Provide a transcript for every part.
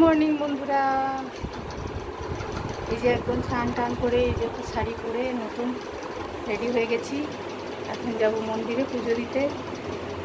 Morning বন্ধুরা, এই যে একদম স্নান টান করে এই যে শাড়ি পরে নতুন রেডি হয়ে গেছি। এখন যাব মন্দিরে পুজো দিতে।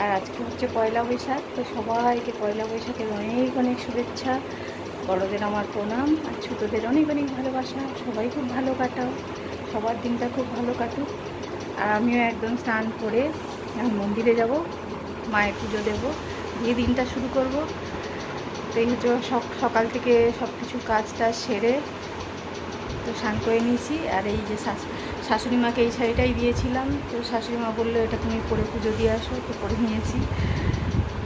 আর আজকে হচ্ছে পয়লা বৈশাখ, তো সবাইকে পয়লা বৈশাখের অনেক অনেক শুভেচ্ছা। বড়দের আমার প্রণাম, আর ছোটোদের অনেক অনেক ভালোবাসা। সবাই খুব ভালো কাটাও, সবার দিনটা খুব ভালো কাটুক। আর আমিও একদম স্নান করে মন্দিরে যাব, মায়ের পুজো দেব, দিয়ে দিনটা শুরু করব। তো এই হচ্ছে সকাল থেকে সব কিছু কাজ টাজ সেরে তো স্নান করে নিয়েছি। আর এই যে শাশুড়ি মাকে এই শাড়িটাই দিয়েছিলাম, তো শাশুড়ি মা বললো এটা তুমি পরে পুজো দিয়ে আসো, তো পরে নিয়েছি।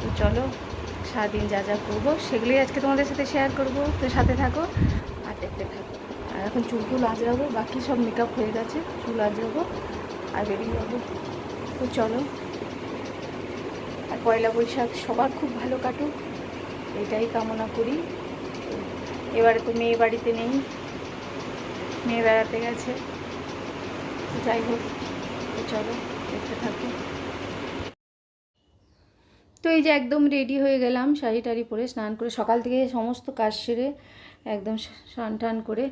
তো চলো সারাদিন যা যা করবো সেগুলোই আজকে তোমাদের সাথে শেয়ার করব, তো সাথে থাকো আর দেখতে থাকো। আর এখন চুল আঁচড়াবো, বাকি সব মেকআপ হয়ে গেছে, চুল আঁচড়াবো আর বেরিয়ে যাবো। তো চলো, আর পয়লা বৈশাখ সবার খুব ভালো কাটুক এটাই কামনা করি। এবারে তো মেয়ে বাড়িতে নেই, মেয়ে বেড়াতে গেছে। যাই হোক, তো চলো দেখতে থাকো। তো এই যে একদম রেডি হয়ে গেলাম, শাড়ি টাড়ি পরে স্নান করে সকাল থেকে সমস্ত কাজ সেরে একদম স্নান টান করে।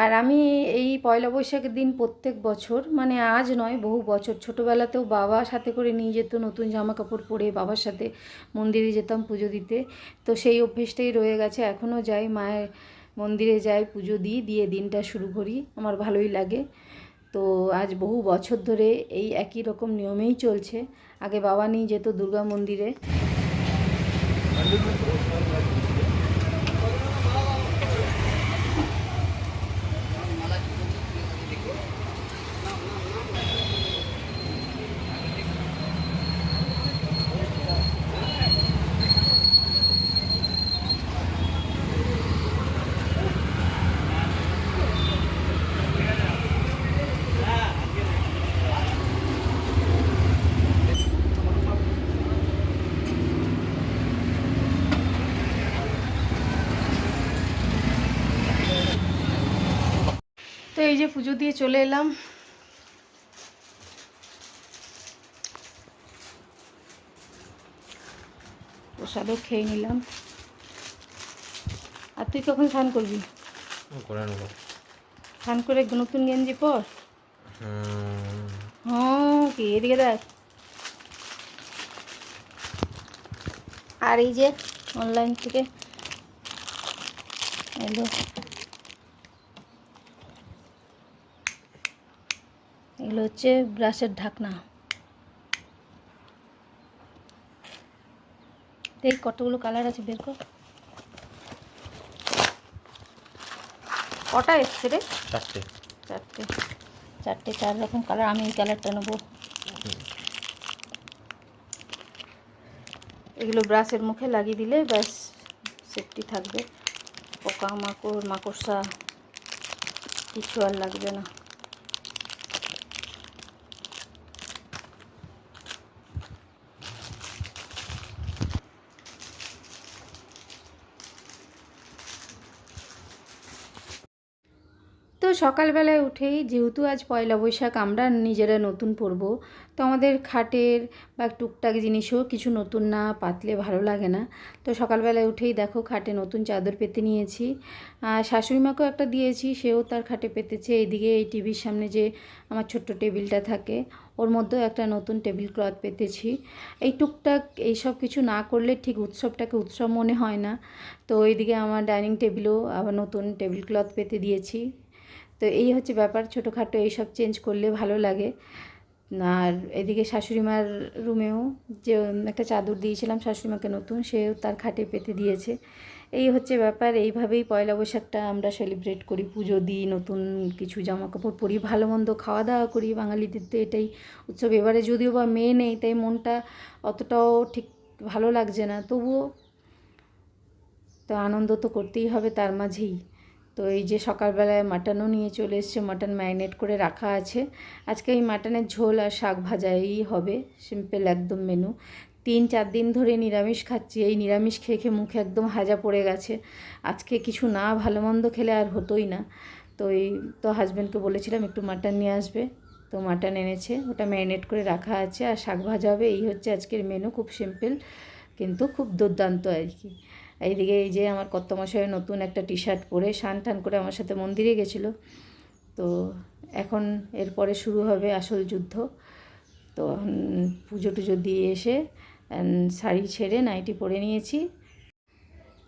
আর আমি এই পয়লা বৈশাখের দিন প্রত্যেক বছর, মানে আজ নয় বহু বছর, ছোটোবেলাতেও বাবা সাথে করে নিয়ে যেত নতুন জামা কাপড় পরে, বাবার সাথে মন্দিরে যেতাম পুজো দিতে। তো সেই অভ্যেসটাই রয়ে গেছে, এখনও যাই, মায়ের মন্দিরে যাই, পুজো দিয়ে দিনটা শুরু করি, আমার ভালোই লাগে। তো আজ বহু বছর ধরে এই একই রকম নিয়মেই চলছে। আগে বাবা নিয়ে যেত দুর্গা মন্দিরে। তো এই যে পুজো দিয়ে চলে এলাম। প্রসাদও খেয়ে নিলাম। আর তুই কখন স্নান করবি? স্নান করে নতুন গেঞ্জি পর। হ্যাঁ, কি এদিকে দেখ। আর এই যে অনলাইন থেকে এলো, এগুলো হচ্ছে ব্রাশের ঢাকনা। দেখ কতগুলো কালার আছে, বের কর। কটা এসছে রে? চারটে। চারটে, চারটে, 4 রকম কালার। আমি এই কালারটা নেবো। এগুলো ব্রাশের মুখে লাগিয়ে দিলে ব্যাস সেফটি থাকবে, পোকা মাকড় মাকড়সা কিছু আর লাগবে না। তো সকালবেলায় উঠেই, যেহেতু আজ পয়লা বৈশাখ, আমরা নিজেরা নতুন পরবো, তো আমাদের খাটের বা টুকটাক জিনিসও কিছু নতুন না পাতলে ভালো লাগে না। তো সকালবেলায় উঠেই দেখো খাটে নতুন চাদর পেতে নিয়েছি। শাশুড়ি মাকেও একটা দিয়েছি, সেও তার খাটে পেতেছে। এইদিকে এই টিভির সামনে যে আমার ছোট্ট টেবিলটা থাকে, ওর মধ্যেও একটা নতুন টেবিল ক্লথ পেতেছি। এই টুকটাক এইসব কিছু না করলে ঠিক উৎসবটাকে উৎসব মনে হয় না। তো এইদিকে আমার ডাইনিং টেবিলও আবার নতুন টেবিল ক্লথ পেতে দিয়েছি। তো এই হচ্ছে ব্যাপার, ছোটোখাটো এইসব চেঞ্জ করলে ভালো লাগে। আর এদিকে শাশুড়িমার রুমেও যে একটা চাদর দিয়েছিলাম শাশুড়িমাকে নতুন, সেও তার খাটে পেতে দিয়েছে। এই হচ্ছে ব্যাপার। এইভাবেই পয়লা বৈশাখটা আমরা সেলিব্রেট করি, পুজো দিই, নতুন কিছু জামা কাপড় পরি, ভালো মন্দ খাওয়া দাওয়া করি। বাঙালিদের তো এটাই উৎসব। এবারে যদিও বা মেয়ে নেই, তাই মনটা অতটাও ঠিক ভালো লাগছে না, তবুও তো আনন্দ তো করতেই হবে তার মাঝেই। তো এই যে সকালবেলায় মাটনও নিয়ে চলে এসছে, মাটন ম্যারিনেট করে রাখা আছে। আজকে এই মাটনের ঝোল আর শাক ভাজাই হবে, সিম্পল একদম মেনু। 3-4 দিন ধরে নিরামিষ খাচ্ছি, এই নিরামিষ খেয়ে খেয়ে মুখে একদম হাজা পড়ে গেছে। আজকে কিছু না ভালো মন্দ খেলে আর হতোই না। তো এই তো হাজব্যান্ডকে বলেছিলাম একটু মাটন নিয়ে আসবে, তো মাটন এনেছে, ওটা ম্যারিনেট করে রাখা আছে, আর শাক ভাজা হবে। এই হচ্ছে আজকের মেনু, খুব সিম্পল কিন্তু খুব দুর্দান্ত আর কি। এইদিকে এই যে আমার কর্তামশাই নতুন একটা টি শার্ট পরে স্নান টান করে আমার সাথে মন্দিরে গেছিলো। তো এখন এরপরে শুরু হবে আসল যুদ্ধ। তো পুজো টুজো দিয়ে এসে শাড়ি ছেড়ে নাইটি পরে নিয়েছি।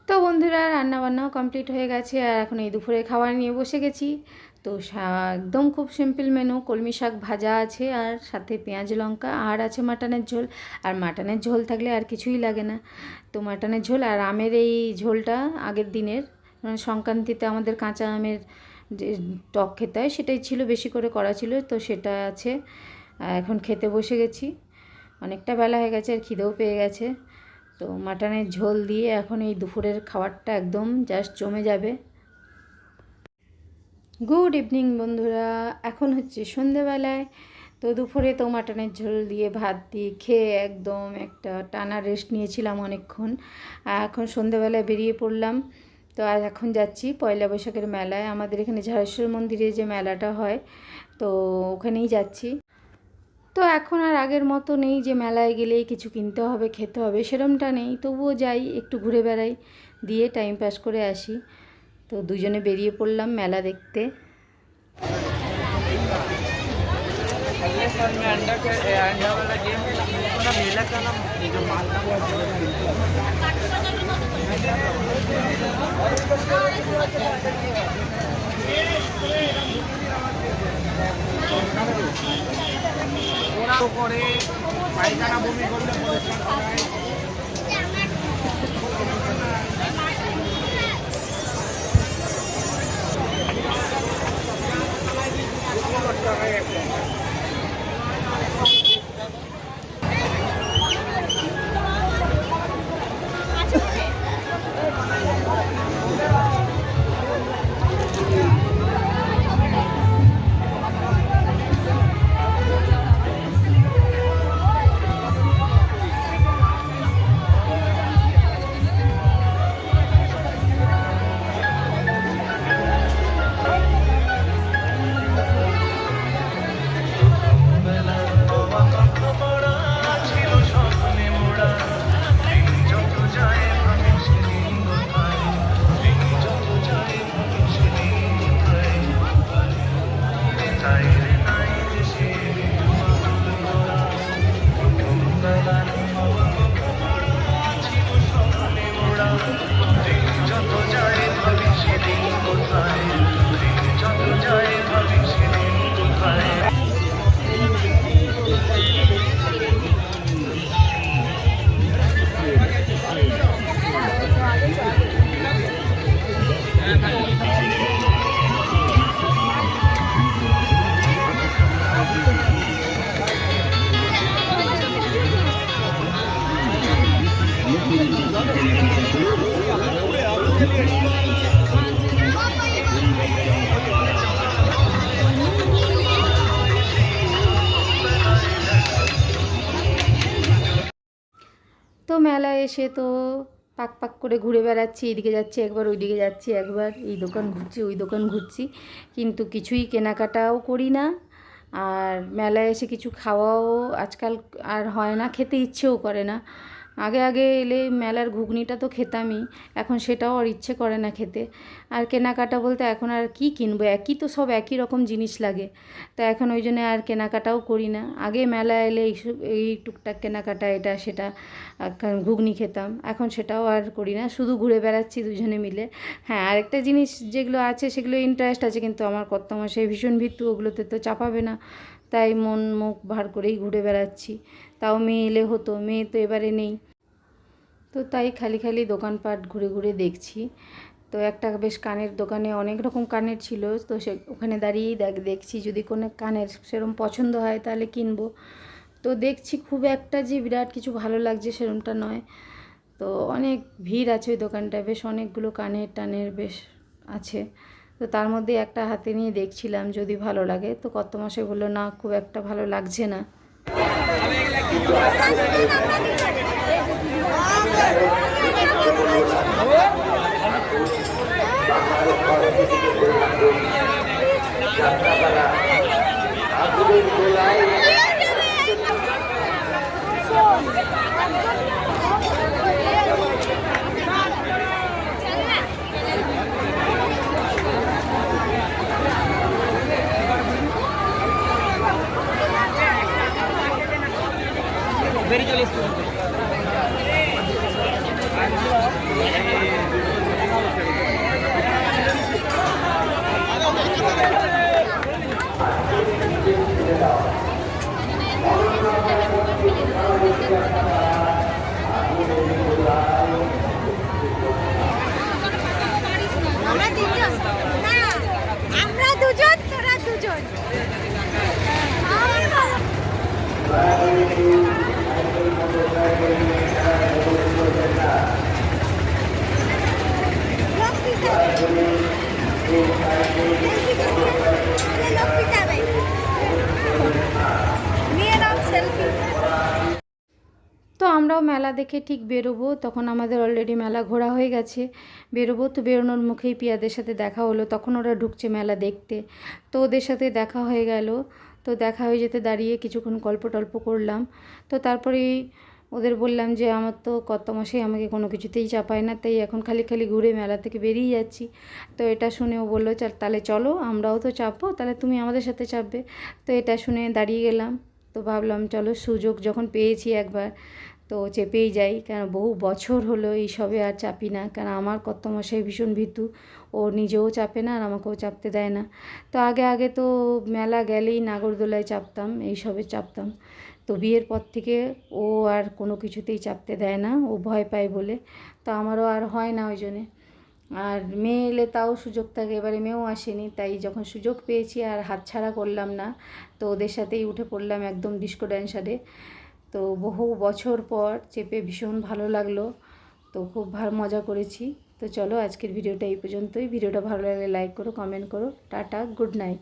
তো বন্ধুরা রান্নাবান্নাও কমপ্লিট হয়ে গেছে, আর এখন এই দুপুরে খাবার নিয়ে বসে গেছি। তো একদম খুব সিম্পল মেনু, কলমি শাক ভাজা আছে আর সাথে পেঁয়াজ লঙ্কা, আর আছে মাটনের ঝোল। আর মাটনের ঝোল থাকলে আর কিছুই লাগে না। তো মাটনের ঝোল আর আমের এই ঝোলটা আগের দিনের, মানে সংক্রান্তিতে আমাদের কাঁচা আমের যে টক খেতে হয় সেটাই ছিল, বেশি করে করা ছিল, তো সেটা আছে। এখন খেতে বসে গেছি, অনেকটা বেলা হয়ে গেছে আর খিদেও পেয়ে গেছে। তো মাটনের ঝোল দিয়ে এখন এই দুপুরের খাবারটা একদম জাস্ট জমে যাবে। গুড ইভিনিং বন্ধুরা, এখন হচ্ছে সন্ধেবেলায়। তো দুপুরে তো মাটনের ঝোল দিয়ে ভাত দিয়ে খেয়ে একদম একটা টানা রেস্ট নিয়েছিলাম অনেকক্ষণ। এখন সন্ধেবেলায় বেরিয়ে পড়লাম। তো আর এখন যাচ্ছি পয়লা বৈশাখের মেলায়, আমাদের এখানে ঝাড়েশ্বর মন্দিরে যে মেলাটা হয়, তো ওখানেই যাচ্ছি। তো এখন আর আগের মতো নেই যে মেলায় গেলেই কিছু কিনতে হবে খেতে হবে, সেরমটা নেই। তবুও যাই, একটু ঘুরে বেড়াই, দিয়ে টাইম পাস করে আসি। তো দুজনে বেরিয়ে পড়লাম মেলা দেখতে। করে পায়খানা বমি করলে পরিষ্কার করায়। তো মেলায় এসে তো পাক পাক করে ঘুরে বেড়াচ্ছি, এদিকে যাচ্ছি একবার, ওইদিকে যাচ্ছি একবার, এই দোকান ঘুরছি ওই দোকান ঘুরছি, কিন্তু কিছুই কেনাকাটাও করি না। আর মেলায় এসে কিছু খাওয়াও আজকাল আর হয় না, খেতে ইচ্ছেও করে না। আগে আগে এলে মেলার ঘুগনিটা তো খেতামই, এখন সেটাও আর ইচ্ছে করে না খেতে। আর কেনাকাটা বলতে এখন আর কি কিনবো, একই তো সব একই রকম জিনিস লাগে, তো এখন ওই জন্য আর কেনাকাটাও করি না। আগে মেলা এলে এই টুকটাক কেনাকাটা এটা সেটা, ঘুগনি খেতাম, এখন সেটাও আর করি না, শুধু ঘুরে বেড়াচ্ছি দুজনে মিলে। হ্যাঁ, আরেকটা জিনিস যেগুলো আছে সেগুলো ইন্টারেস্ট আছে, কিন্তু আমার কর্তামশাই ভীষণ ভীতু, ওগুলোতে তো চাপাবে না, তাই মন মুখ ভার করেই ঘুরে বেড়াচ্ছি। তাও মেয়ে এলে হতো, মেয়ে তো এবারে নেই, তো তাই খালি খালি দোকানপাট ঘুরে ঘুরে দেখছি। তো একটা বেশ কানের দোকানে অনেক রকম কানের ছিল, তো ওখানে দাঁড়িয়েই দেখছি, যদি কোনো কানের সেরকম পছন্দ হয় তাহলে কিনবো। তো দেখছি খুব একটা যে বিরাট কিছু ভালো লাগছে সেরকমটা নয়। তো অনেক ভিড় আছে ওই দোকানটায়, বেশ অনেকগুলো কানের টানের বেশ আছে। তো তার মধ্যে একটা হাতে নিয়ে দেখছিলাম যদি ভালো লাগে, তো কর্তামশাই বললো না খুব একটা ভালো লাগছে না। আমরা তিনজন না, আমরা দুজন, তোরা দুজন। আমার ভালো। লোক দিতে হবে। লোক দিতে হবে। নিয়ে নাও সেলফি। তো আমরাও মেলা দেখে ঠিক বেরোবো, তখন আমাদের অলরেডি মেলা ঘোরা হয়ে গেছে। বেরোবো তো বেরোনোর মুখেই পিয়াদের সাথে দেখা হলো, তখন ওরা ঢুকছে মেলা দেখতে। তো ওদের সাথে দেখা হয়ে গেল। তো দেখা হয়ে যেতে দাঁড়িয়ে কিছুক্ষণ গল্প টল্প করলাম। তো তারপরেই ওদের বললাম যে আমার তো কর্তামশাই আমাকে কোনো কিছুতেই চাপায় না, তাই এখন খালি খালি ঘুরে মেলা থেকে বেরিয়ে যাচ্ছি। তো এটা শুনে ও বললো তাহলে চলো আমরাও তো চাপবো, তাহলে তুমি আমাদের সাথে চাপবে। তো এটা শুনে দাঁড়িয়ে গেলাম। তো ভাবলাম চলো সুযোগ যখন পেয়েছি একবার তো চেপেই যাই, কেন বহু বছর হলো এই সবে আর চাপি না, কারণ আমার কর্তামশাই ভীষণ ভীতু, ও নিজেও চাপে না আর আমাকেও চাপতে দেয় না। তো আগে আগে তো মেলা গেলেই নাগরদোলায় চাপতাম, এই সবে চাপতাম। তো বিয়ের পর থেকে ও আর কোনো কিছুতেই চাপতে দেয় না, ও ভয় পায় বলে। তো আমারও আর হয় না ওই জন্যে। আর মেয়ে এলে তাও সুযোগ থাকে, এবারে মেয়েও আসেনি, তাই যখন সুযোগ পেয়েছি আর হাতছাড়া করলাম না। তো ওদের সাথেই উঠে পড়লাম একদম ডিস্কো ড্যান্সারে। তো বহু বছর পর চেপে ভীষণ ভালো লাগলো। তো খুব ভালো মজা করেছি। তো চলো আজকের ভিডিওটা এই পর্যন্তই। ভিডিওটা ভালো লাগলে লাইক করো, কমেন্ট করো। Tata, good night.